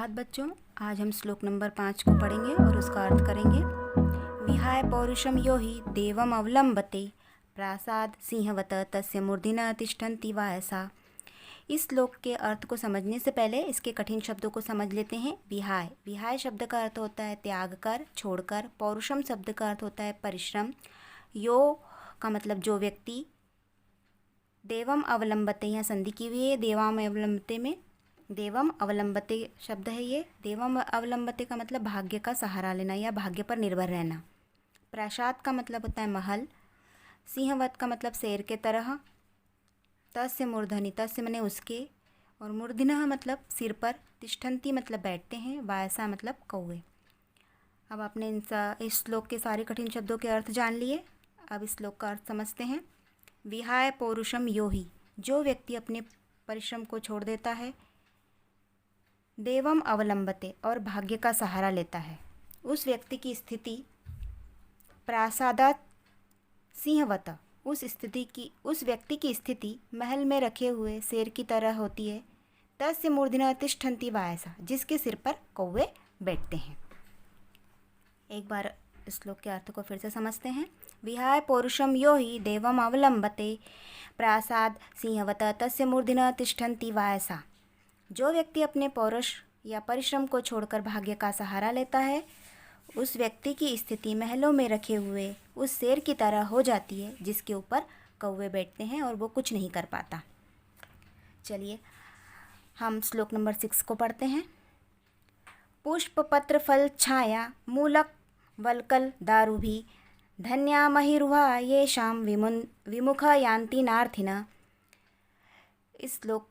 सुप्रभात बच्चों। आज हम श्लोक नंबर 5 को पढ़ेंगे और उसका अर्थ करेंगे। विहाय पौरुषम यो हि देवम अवलंबते प्रासाद सिंहवत तस्य मूर्धना तिष्ठन्ति वायसा। इस श्लोक के अर्थ को समझने से पहले इसके कठिन शब्दों को समझ लेते हैं। विहाय विहाय शब्द का अर्थ होता है त्याग कर, छोड़कर। पौरुषम शब्द का अर्थ होता है परिश्रम। यो का मतलब जो व्यक्ति। देवम अवलंबते, यहाँ संधि की हुई है देवाम अवलंबते में। देवम अवलंबते शब्द है ये। देवम अवलंबते का मतलब भाग्य का सहारा लेना या भाग्य पर निर्भर रहना। प्रासाद का मतलब होता है महल। सिंहवत का मतलब शेर के तरह। तस्य मूर्धनि, तस्य मने उसके, और मूर्धिनः मतलब सिर पर। तिष्ठन्ति मतलब बैठते हैं। वायसा मतलब कौवे। अब आपने इस श्लोक के सारे कठिन शब्दों के अर्थ जान लिए। अब इस श्लोक का अर्थ समझते हैं। विहाय पौरुषम यो हि, जो व्यक्ति अपने परिश्रम को छोड़ देता है। देवम अवलंबते, और भाग्य का सहारा लेता है। उस व्यक्ति की स्थिति प्रासादात सिंहवत, उस व्यक्ति की स्थिति महल में रखे हुए शेर की तरह होती है। तस्य मूर्धना तिष्ठन्ति वायसा, जिसके सिर पर कौवे बैठते हैं। एक बार श्लोक के अर्थ को फिर से समझते हैं। विहाय पौरुषम यो हि देवम अवलंबते प्रासाद सिंहवत तस्य मूर्धना तिष्ठन्ति वायसा। जो व्यक्ति अपने पौरुष या परिश्रम को छोड़कर भाग्य का सहारा लेता है, उस व्यक्ति की स्थिति महलों में रखे हुए उस शेर की तरह हो जाती है जिसके ऊपर कौवे बैठते हैं और वो कुछ नहीं कर पाता। चलिए हम श्लोक नंबर 6 को पढ़ते हैं। पुष्प पत्र फल छाया मूलक वल्कल दारुभी धन्या महिरुहा येषाम विमुखा यान्ति नार्थिना। इस श्लोक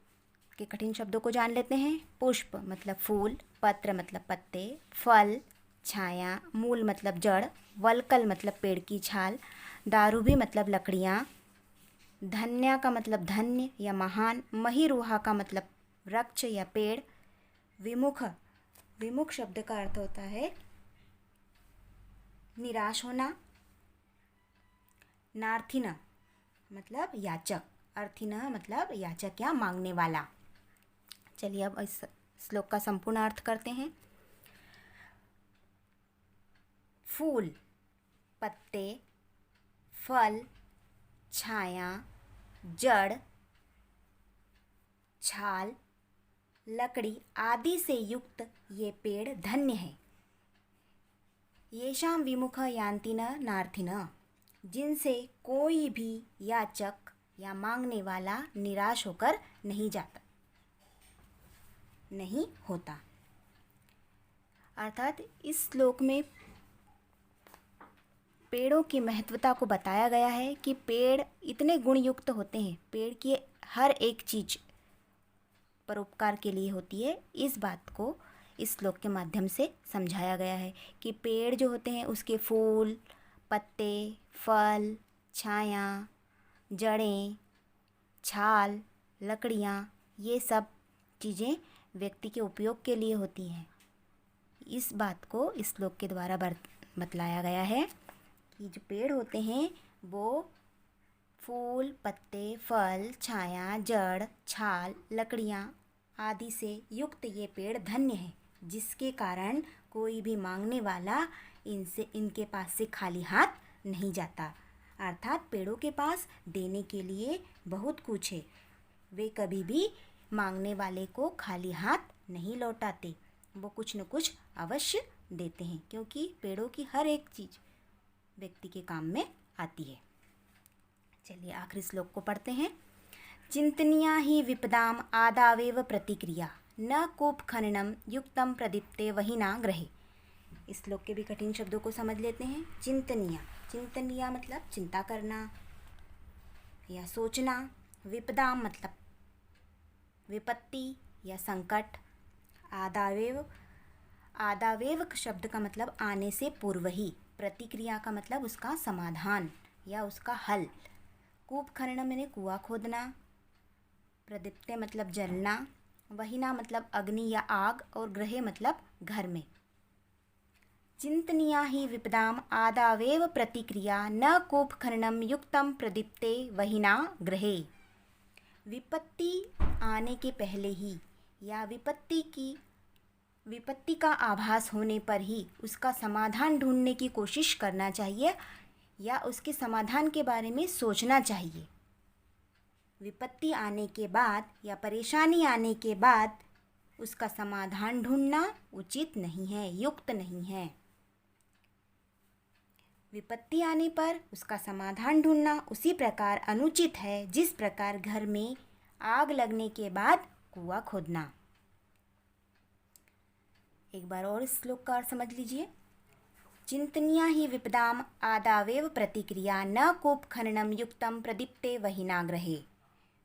के कठिन शब्दों को जान लेते हैं। पुष्प मतलब फूल, पत्र मतलब पत्ते, फल छाया, मूल मतलब जड़, वल्कल मतलब पेड़ की छाल, दारूभी मतलब लकड़ियाँ, धन्या का मतलब धन्य या महान, महिरुहा का मतलब वृक्ष या पेड़, विमुख शब्द का अर्थ होता है निराश होना, नार्थिना मतलब याचक, अर्थिना मतलब याचक या मांगने वाला। चलिए अब इस श्लोक का संपूर्ण अर्थ करते हैं। फूल, पत्ते, फल, छाया, जड़, छाल, लकड़ी आदि से युक्त ये पेड़ धन्य है। येषाम विमुख यान्ति न नार्थिन, जिनसे कोई भी याचक या मांगने वाला निराश होकर नहीं होता। अर्थात इस श्लोक में पेड़ों की महत्वता को बताया गया है कि पेड़ इतने गुण युक्त होते हैं, पेड़ की हर एक चीज़ परोपकार के लिए होती है। इस बात को इस श्लोक के माध्यम से समझाया गया है कि पेड़ जो होते हैं उसके फूल, पत्ते, फल, छाया, जड़ें, छाल, लकड़ियाँ, ये सब चीज़ें व्यक्ति के उपयोग के लिए होती हैं। इस बात को इस श्लोक के द्वारा बतलाया गया है कि जो पेड़ होते हैं वो फूल, पत्ते, फल, छाया, जड़, छाल, लकड़ियाँ आदि से युक्त ये पेड़ धन्य है, जिसके कारण कोई भी मांगने वाला इनके पास से खाली हाथ नहीं जाता। अर्थात पेड़ों के पास देने के लिए बहुत कुछ है, वे कभी भी मांगने वाले को खाली हाथ नहीं लौटाते, वो कुछ न कुछ अवश्य देते हैं, क्योंकि पेड़ों की हर एक चीज़ व्यक्ति के काम में आती है। चलिए आखिरी श्लोक को पढ़ते हैं। चिंतनीया ही विपदाम आदावेव प्रतिक्रिया न कूप खननम युक्तम प्रदीप्ते वहिना ग्रहे। इस श्लोक के भी कठिन शब्दों को समझ लेते हैं। चिंतनीया मतलब चिंता करना या सोचना। विपदाम मतलब विपत्ति या संकट। आदावेव शब्द का मतलब आने से पूर्व ही। प्रतिक्रिया का मतलब उसका समाधान या उसका हल। कूप खनन मैंने कुआं खोदना। प्रदीप्ते मतलब जलना। वहिना मतलब अग्नि या आग, और ग्रहे मतलब घर में। चिंतनीया ही विपदाम आदावेव प्रतिक्रिया न कूप खननम युक्तम प्रदीप्ते वहिना ग्रहे। विपत्ति आने के पहले ही या विपत्ति की विपत्ति का आभास होने पर ही उसका समाधान ढूंढने की कोशिश करना चाहिए या उसके समाधान के बारे में सोचना चाहिए। विपत्ति आने के बाद या परेशानी आने के बाद उसका समाधान ढूंढना उचित नहीं है, युक्त नहीं है। विपत्ति आने पर उसका समाधान ढूंढना उसी प्रकार अनुचित है जिस प्रकार घर में आग लगने के बाद कुआं खोदना। एक बार और इस श्लोक का अर्थ समझ लीजिए। चिंतनीया ही विपदाम आदावेव प्रतिक्रिया न कूप खननम युक्तम प्रदीप्ते वहीनाग्रहे।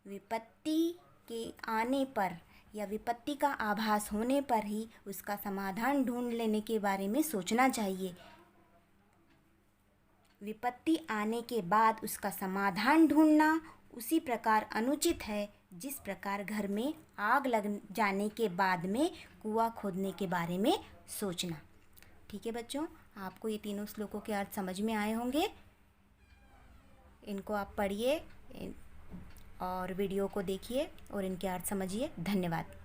विपत्ति के आने पर या विपत्ति का आभास होने पर ही उसका समाधान ढूंढ लेने के बारे में सोचना चाहिए। विपत्ति आने के बाद उसका समाधान ढूंढना उसी प्रकार अनुचित है जिस प्रकार घर में आग लग जाने के बाद में कुआं खोदने के बारे में सोचना। ठीक है बच्चों, आपको ये तीनों श्लोकों के अर्थ समझ में आए होंगे। इनको आप पढ़िए और वीडियो को देखिए और इनके अर्थ समझिए। धन्यवाद।